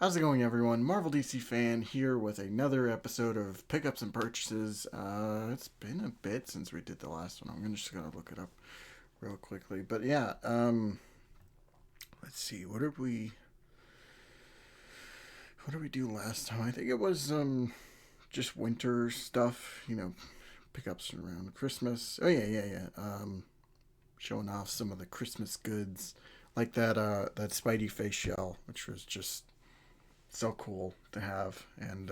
How's it going, everyone? Marvel DC fan here with another episode of Pickups and Purchases. It's been a bit since we did the last one. I'm just gonna look it up real quickly. But yeah, let's see. What did we do last time? I think it was just winter stuff. Pickups around Christmas. Oh yeah. Showing off some of the Christmas goods, like that Spidey face shell, which was just so cool to have. And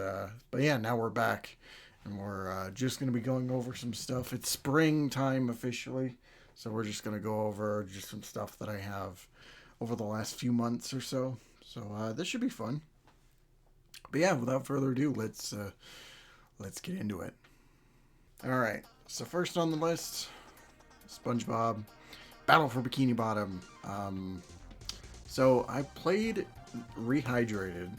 but yeah, now we're back, and we're just gonna be going over some stuff. It's springtime officially, so we're just gonna go over just some stuff that I have over the last few months or so. So this should be fun. But yeah, without further ado, let's get into it. All right. So first on the list, SpongeBob Battle for Bikini Bottom. So I played Rehydrated,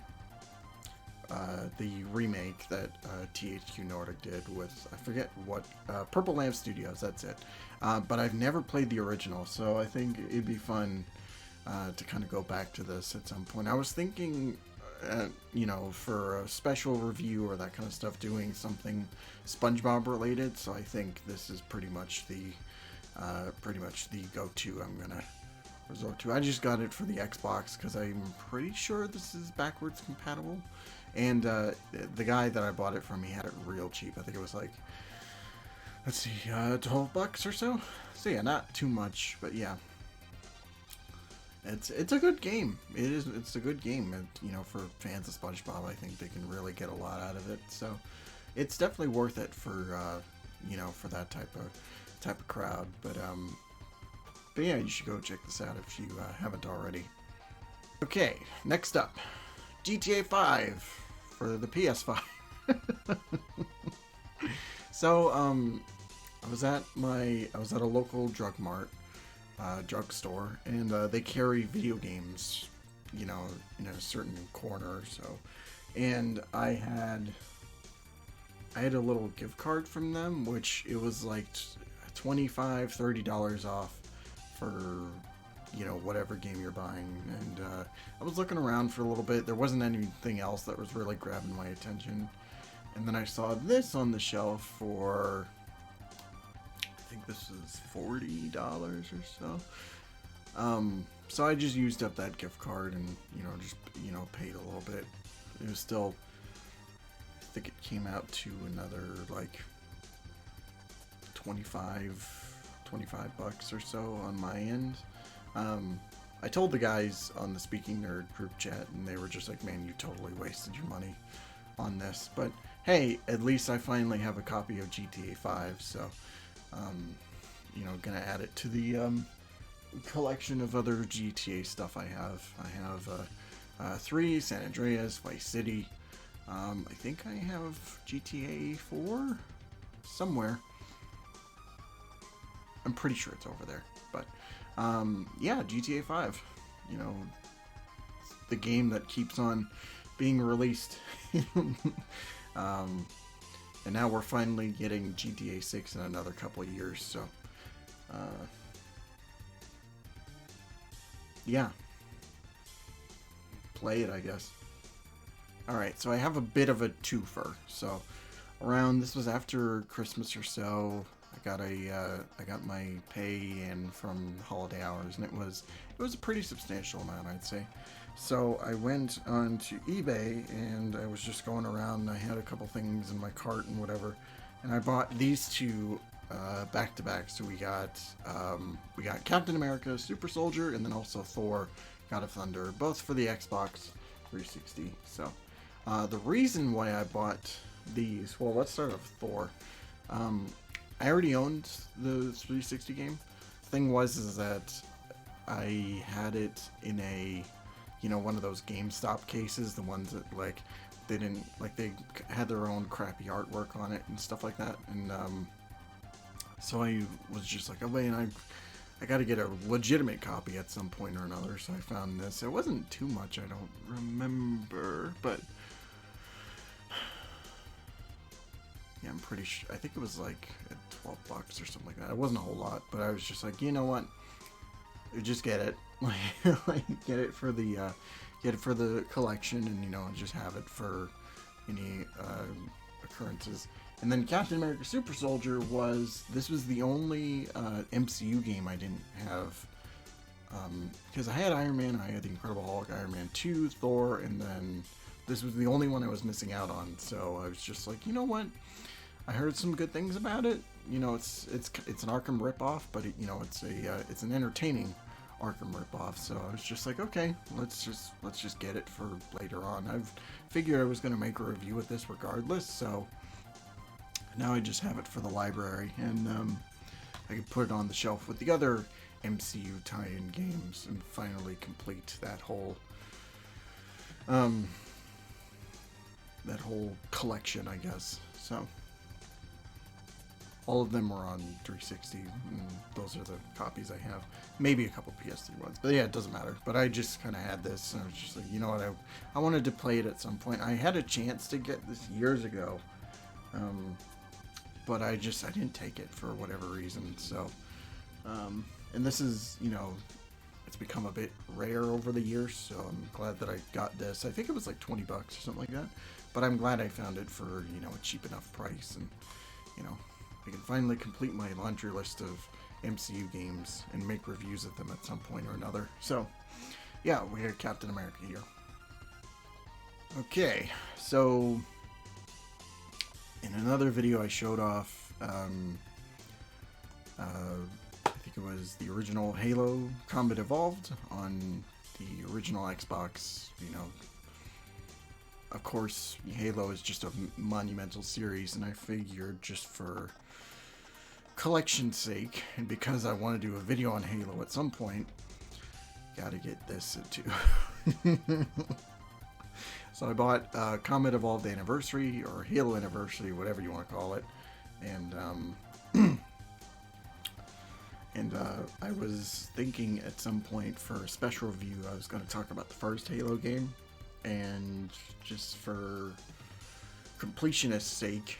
the remake that THQ Nordic did with, I forget what, Purple Lamp Studios, that's it. But I've never played the original, so I think it'd be fun to kind of go back to this at some point. I was thinking, for a special review or that kind of stuff, doing something SpongeBob related, so I think this is pretty much the go-to I'm gonna resort to. I just got it for the Xbox because I'm pretty sure this is backwards compatible. And the guy that I bought it from, he had it real cheap. I think it was like, let's see, $12 or so. So yeah, not too much, but yeah, it's a good game. It's a good game, and for fans of SpongeBob, I think they can really get a lot out of it. So it's definitely worth it for for that type of crowd. But yeah, you should go check this out if you haven't already. Okay, next up, GTA 5 for the PS5. So I was at a local drugstore, and they carry video games, in a certain corner or so, and I had a little gift card from them, which it was like $25-30 off for whatever game you're buying. And I was looking around for a little bit. There wasn't anything else that was really grabbing my attention, and then I saw this on the shelf for, I think this was $40 or so. So I just used up that gift card and just paid a little bit. It was still, I think it came out to another like 25 bucks or so on my end. I told the guys on the Speaking Nerd group chat, and they were just like, man, you totally wasted your money on this. But hey, at least I finally have a copy of GTA 5, so gonna add it to the collection of other GTA stuff I have. I have 3, San Andreas, Vice City. I think I have GTA 4 somewhere. I'm pretty sure it's over there. But yeah, GTA 5. The game that keeps on being released. And now we're finally getting GTA 6 in another couple of years. So yeah, play it, I guess. Alright, so I have a bit of a twofer. So this was after Christmas or so. I got my pay in from holiday hours, and it was a pretty substantial amount, I'd say. So I went onto eBay, and I was just going around, and I had a couple things in my cart and whatever, and I bought these two back to back. So we got Captain America Super Soldier, and then also Thor God of Thunder, both for the Xbox 360. So the reason why I bought these, well, let's start with Thor. I already owned the 360 game. Thing is that I had it in a, one of those GameStop cases, the ones that they had their own crappy artwork on it and stuff like that. And so I was just like, oh man, I got to get a legitimate copy at some point or another. So I found this. It wasn't too much, I don't remember, but yeah, I'm pretty sure. I think it was like at $12 or something like that. It wasn't a whole lot, but I was just like, you know what? Just get it. Like, get it for the get it for the collection, and just have it for any occurrences. And then Captain America Super Soldier was the only MCU game I didn't have, because I had Iron Man, I had the Incredible Hulk, Iron Man 2, Thor, and then this was the only one I was missing out on. So I was just like, you know what? I heard some good things about it. It's an Arkham ripoff, but it's an entertaining Arkham ripoff. So I was just like, okay, let's just get it for later on. I've figured I was going to make a review of this regardless, so now I just have it for the library, and I can put it on the shelf with the other MCU tie-in games and finally complete that whole collection, I guess. So all of them were on 360, and those are the copies I have. Maybe a couple PS3 ones, but yeah, it doesn't matter. But I just kind of had this, and I was just like, you know what, I wanted to play it at some point. I had a chance to get this years ago, but I didn't take it for whatever reason. So, and this is, it's become a bit rare over the years, so I'm glad that I got this. I think it was like $20 or something like that, but I'm glad I found it for, a cheap enough price, and, I can finally complete my laundry list of MCU games and make reviews of them at some point or another. So, yeah, we got Captain America here. Okay, so in another video I showed off, I think it was the original Halo Combat Evolved on the original Xbox. Of course, Halo is just a monumental series, and I figured just for collection's sake, and because I want to do a video on Halo at some point, gotta get this too. So I bought Combat Evolved Anniversary, or Halo Anniversary, whatever you want to call it, and I was thinking at some point for a special review I was going to talk about the first Halo game, and just for completionist's sake,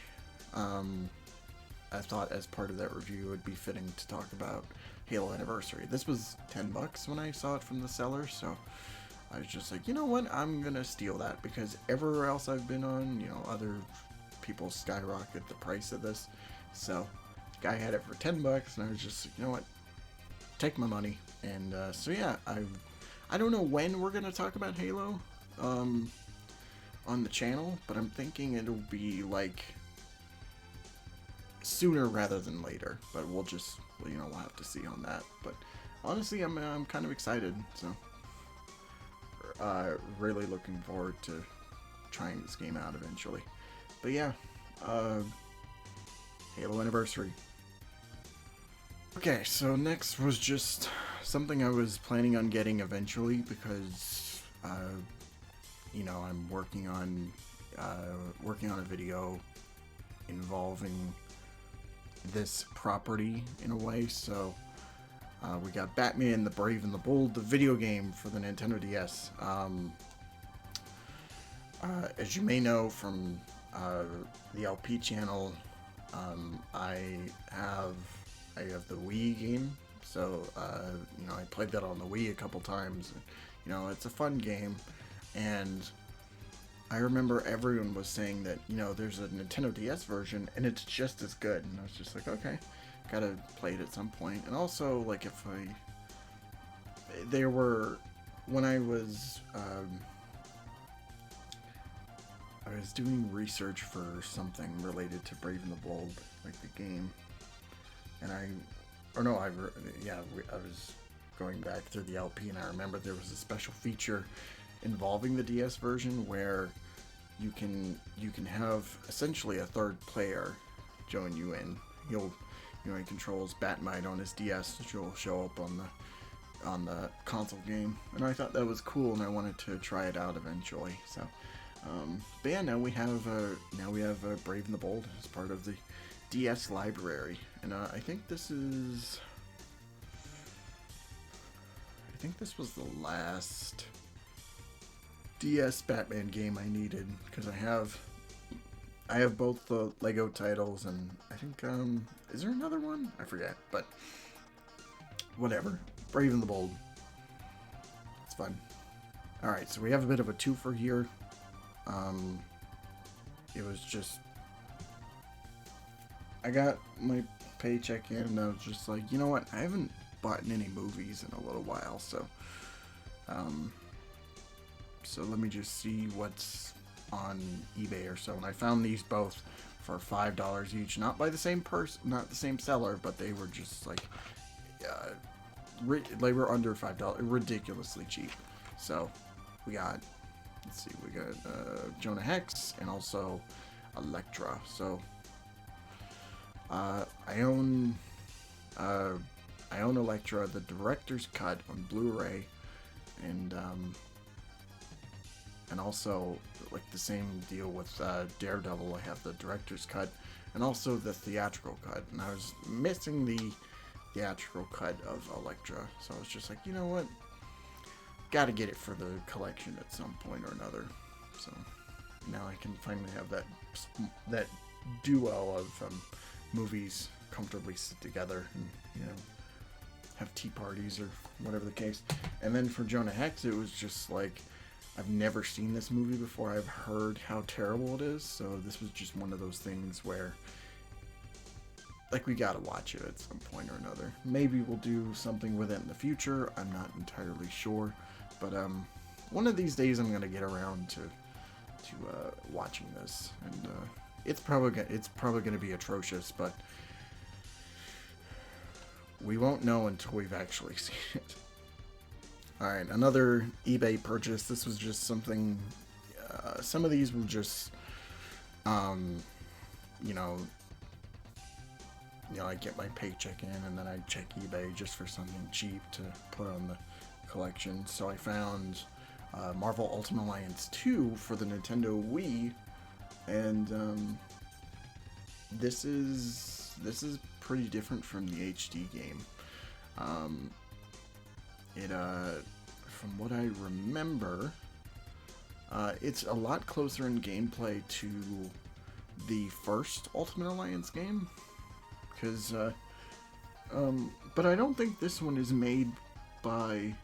I thought as part of that review it would be fitting to talk about Halo Anniversary. This was $10 when I saw it from the seller, so I was just like, you know what, I'm gonna steal that, because everywhere else I've been on, other people skyrocket the price of this. So the guy had it for $10, and I was just like, you know what, take my money. And so yeah, I don't know when we're gonna talk about Halo on the channel, but I'm thinking it'll be like sooner rather than later, but we'll have to see on that. But honestly, I'm kind of excited, so really looking forward to trying this game out eventually. But yeah, Halo Anniversary. Okay, so next was just something I was planning on getting eventually, because I'm working on a video involving this property in a way. So we got Batman the Brave and the Bold, the video game for the Nintendo DS. As you may know from the LP channel, I have the Wii game, so I played that on the Wii a couple times. It's a fun game, and I remember everyone was saying that, there's a Nintendo DS version, and it's just as good. And I was just like, okay, gotta play it at some point. And also, like, when I was doing research for something related to Brave and the Bold, like the game, and I was going back through the LP, and I remember there was a special feature involving the DS version where you can have essentially a third player join you in. He controls Batmite on his DS, which will show up on the console game, and I thought that was cool, and I wanted to try it out eventually. So, but yeah, now we have Brave and the Bold as part of the DS library, and I think this was the last DS Batman game I needed, because I have both the Lego titles, and I think is there another one? I forget, but whatever. Brave and the Bold. It's fun. Alright, so we have a bit of a twofer here. It was just... I got my paycheck in and I was just like, you know what? I haven't bought any movies in a little while, so... So let me just see what's on eBay or so. And I found these both for $5 each. Not by the same person, not the same seller, but they were just like... they were under $5, ridiculously cheap. So we got, let's see, we got Jonah Hex and also Elektra. So I own Elektra, the director's cut on Blu-ray, and also like the same deal with Daredevil. I have the director's cut and also the theatrical cut, and I was missing the theatrical cut of Elektra, so I was just like, you know what, gotta get it for the collection at some point or another. So now I can finally have that duo of movies comfortably sit together and, you know, have tea parties or whatever the case. And then for Jonah Hex, it was just like, I've never seen this movie before. I've heard how terrible it is, so this was just one of those things where, like, we gotta watch it at some point or another. Maybe we'll do something with it in the future. I'm not entirely sure, but one of these days I'm gonna get around to watching this, and it's probably gonna be atrocious, but we won't know until we've actually seen it. All right, another eBay purchase. This was just something. Some of these were just, you know, I get my paycheck in and then I check eBay just for something cheap to put on the collection. So I found Marvel Ultimate Alliance 2 for the Nintendo Wii, and this is pretty different from the HD game. From what I remember, it's a lot closer in gameplay to the first Ultimate Alliance game. But I don't think this one is made by...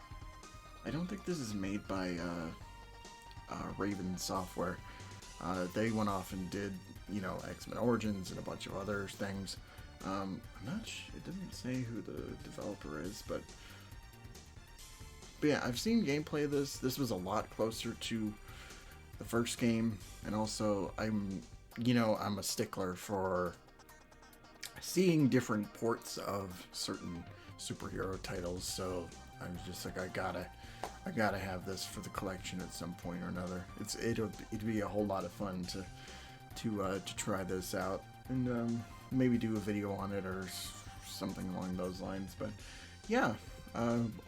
Raven Software. They went off and did, you know, X-Men Origins and a bunch of other things. I'm not sure, it didn't say who the developer is, but yeah, I've seen gameplay of this. This was a lot closer to the first game, and also I'm a stickler for seeing different ports of certain superhero titles, so I was just like, I gotta have this for the collection at some point or another. It'd be a whole lot of fun to try this out and maybe do a video on it or something along those lines. But yeah,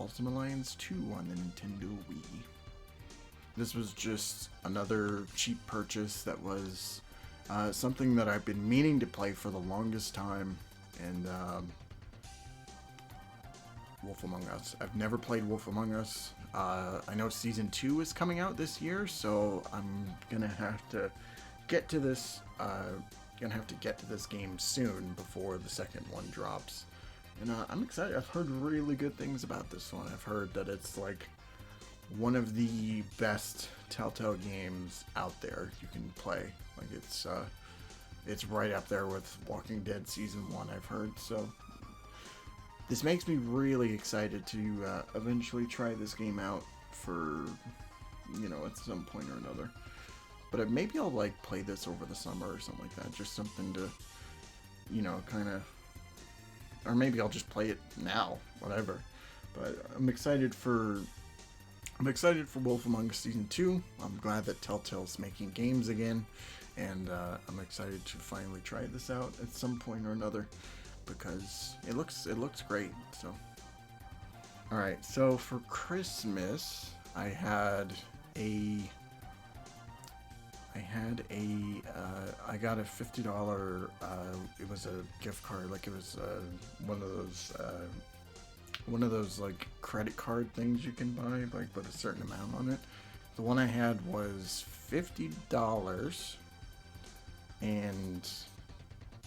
Ultimate Alliance 2 on the Nintendo Wii. This was just another cheap purchase that was something that I've been meaning to play for the longest time, and Wolf Among Us. I've never played Wolf Among Us. I know Season 2 is coming out this year, so I'm gonna have to get to this game soon before the second one drops. And I'm excited. I've heard really good things about this one. I've heard that it's like one of the best Telltale games out there you can play. Like it's right up there with Walking Dead Season 1, I've heard. So this makes me really excited to eventually try this game out for, you know, at some point or another. But maybe I'll like play this over the summer or something like that. Just something to, you know, kind of, or maybe I'll just play it now, whatever. But I'm excited for Wolf Among Us Season 2. I'm glad that Telltale's making games again, and I'm excited to finally try this out at some point or another, because it looks great. So, all right. So for Christmas, I got a $50, it was a gift card, like it was one of those like credit card things you can buy, like with a certain amount on it. The one I had was $50, and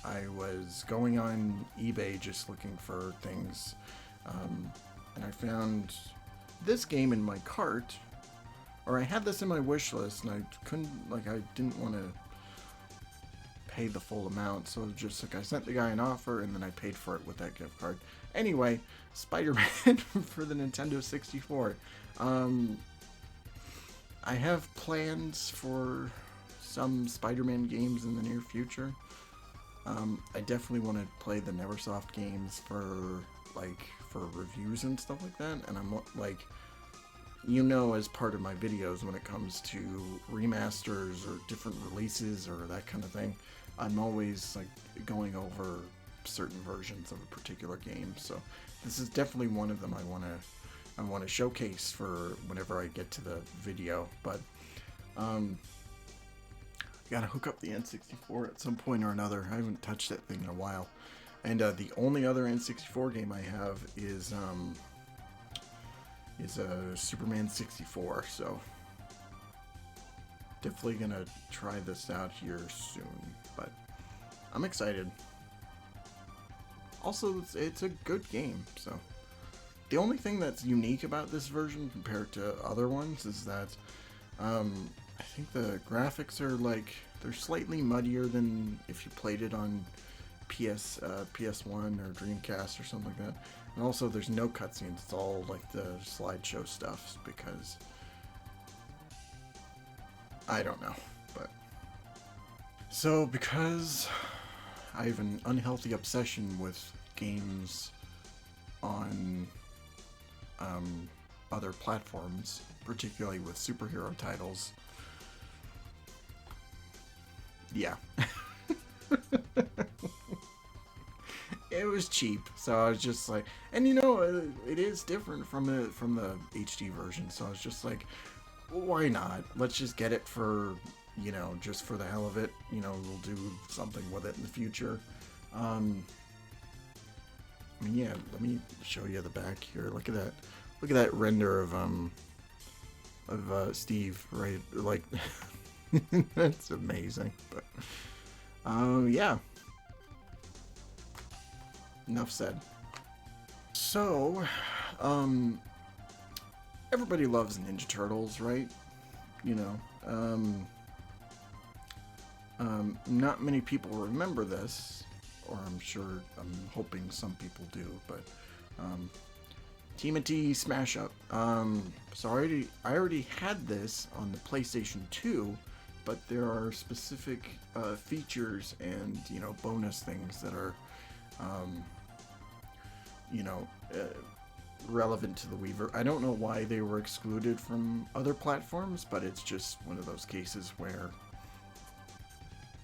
I was going on eBay just looking for things, and I found this game in my cart or I had this in my wish list, and I couldn't, like, I didn't want to pay the full amount, so just like I sent the guy an offer, and then I paid for it with that gift card. Anyway, Spider-Man for the Nintendo 64. I have plans for some Spider-Man games in the near future. I definitely want to play the Neversoft games for reviews and stuff like that, and I'm like, you know, as part of my videos when it comes to remasters or different releases or that kind of thing, I'm always like going over certain versions of a particular game. So this is definitely one of them I want to showcase for whenever I get to the video. But gotta hook up the N64 at some point or another. I haven't touched that thing in a while. And the only other N64 game I have is Superman 64. So definitely gonna try this out here soon. But I'm excited. Also, it's a good game. So the only thing that's unique about this version compared to other ones is that I think the graphics are they're slightly muddier than if you played it on PS1 or Dreamcast or something like that. And also there's no cutscenes, it's all like the slideshow stuff, because I don't know. But so because I have an unhealthy obsession with games on other platforms, particularly with superhero titles, yeah. It was cheap, so I was just like, and you know, it is different from the HD version, so I was just like, well, why not? Let's just get it for, you know, just for the hell of it. You know, we'll do something with it in the future. I mean, yeah, let me show you the back here. Look at that. Look at that render of Steve, right? Like, that's amazing. But yeah. Enough said. So, everybody loves Ninja Turtles, right? You know, not many people remember this, or I'm hoping some people do, but, TMNT Smash Up. So I already had this on the PlayStation 2, but there are specific, features and, you know, bonus things that are, you know, relevant to the Wii. I don't know why they were excluded from other platforms, but it's just one of those cases where,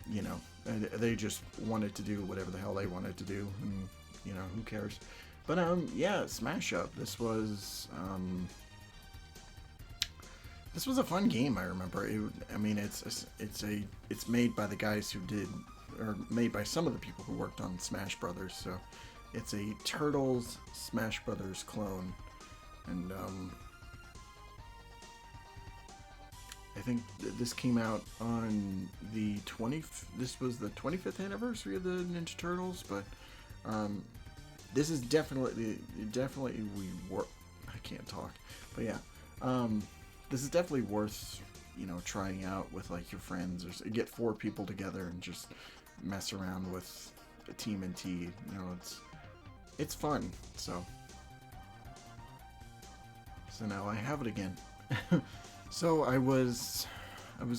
you know, they just wanted to do whatever the hell they wanted to do, and, you know, who cares. But yeah, Smash Up. This was a fun game. I remember. I mean, it's made by the guys who did, or made by some of the people who worked on Smash Brothers. So it's a Turtles Smash Brothers clone, and I think this came out on the This was the 25th anniversary of the Ninja Turtles, but this is definitely I can't talk, but yeah, this is definitely worth, you know, trying out with like your friends, or get 4 people together and just mess around with TMNT. You know, it's fun. So now I have it again. So I was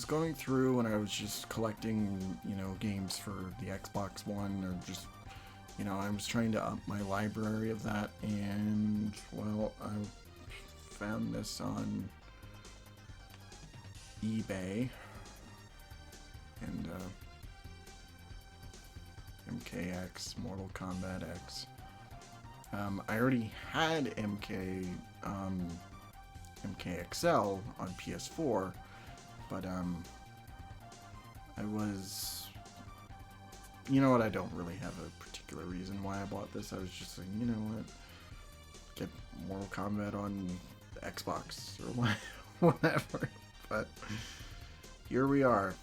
going through and I was just collecting, you know, games for the Xbox One, or just, you know, I was trying to up my library of that, and, well, I found this on eBay, and, MKX, Mortal Kombat X. I already had MKXL on PS4, but, I was, you know what, I don't really have a particular reason why I bought this. I was just like, you know what, get Mortal Kombat on Xbox or whatever. But here we are.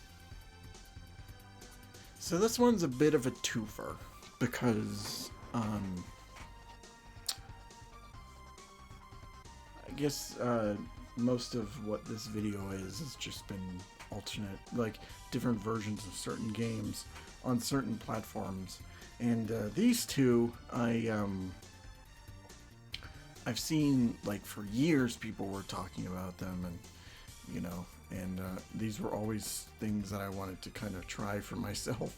So this one's a bit of a twofer, because I guess most of what this video is has just been alternate, like different versions of certain games on certain platforms. And these two, I've seen, like, for years people were talking about them, and you know, and these were always things that I wanted to kind of try for myself.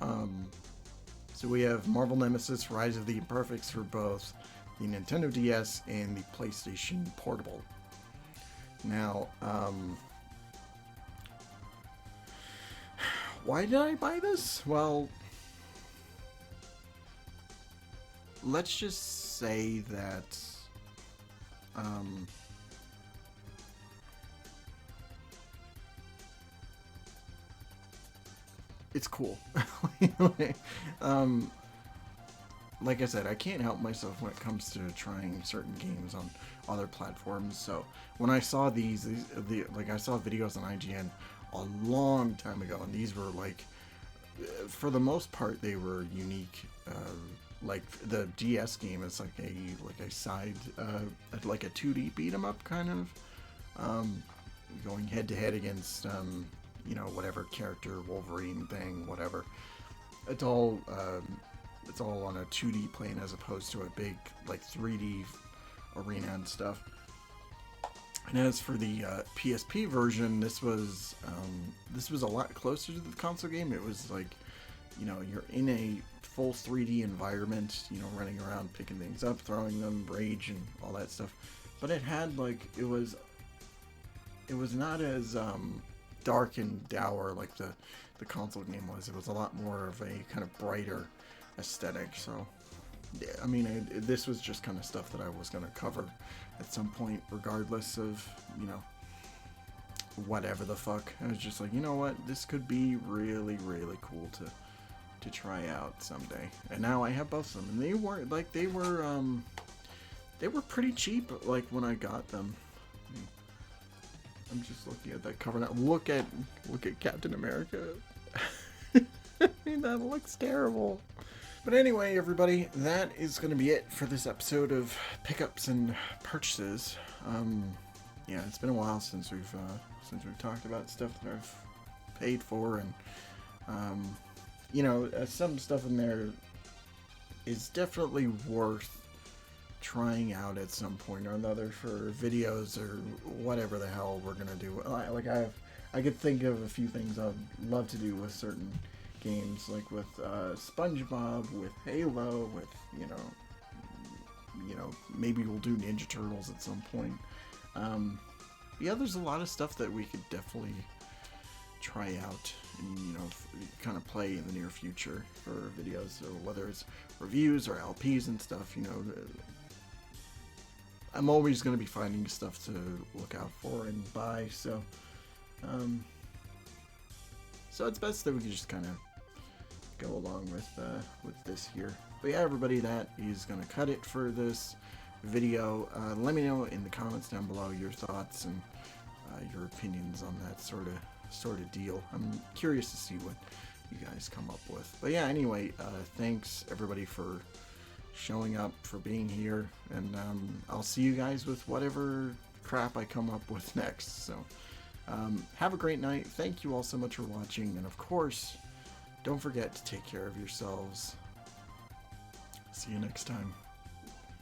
So we have Marvel Nemesis Rise of the Imperfects for both the Nintendo DS and the PlayStation Portable. Now, why did I buy this? Well, let's just say that it's cool. Like I said, I can't help myself when it comes to trying certain games on other platforms. So when I saw like I saw videos on IGN a long time ago, and these were like, for the most part, they were unique. Like the DS game is like a side, like a 2D beat 'em up kind of, going head to head against you know, whatever character, Wolverine thing, whatever. It's all on a 2D plane as opposed to a big like 3D arena and stuff. And as for the PSP version, this was a lot closer to the console game. It was like, you know, you're in a full 3D environment, you know, running around, picking things up, throwing them, rage, and all that stuff. But it had, like, it was not as dark and dour like the console game was. It was a lot more of a kind of brighter aesthetic. So, yeah, I mean, this was just kind of stuff that I was going to cover at some point, regardless of, you know, whatever the fuck. I was just like, you know what, this could be really, really cool to try out someday. And now I have both of them, and they were pretty cheap, like, when I got them. I'm just looking at that cover now. Look at Captain America. I mean, that looks terrible. But anyway, everybody, that is going to be it for this episode of Pickups and Purchases. Yeah, it's been a while since we've talked about stuff that I've paid for, and you know, some stuff in there is definitely worth trying out at some point or another for videos or whatever the hell we're gonna do. Like, I could think of a few things I'd love to do with certain games, like with SpongeBob, with Halo, with you know, maybe we'll do Ninja Turtles at some point. Yeah, there's a lot of stuff that we could definitely try out and, you know, kind of play in the near future for videos. So whether it's reviews or LPs and stuff, you know, I'm always going to be finding stuff to look out for and buy. So, so it's best that we can just kind of go along with this here. But yeah, everybody, that is going to cut it for this video. Let me know in the comments down below your thoughts and your opinions on that sort of deal. I'm curious to see what you guys come up with. But yeah, anyway, thanks everybody for showing up, for being here, and I'll see you guys with whatever crap I come up with next. So have a great night. Thank you all so much for watching, and of course, don't forget to take care of yourselves. See you next time.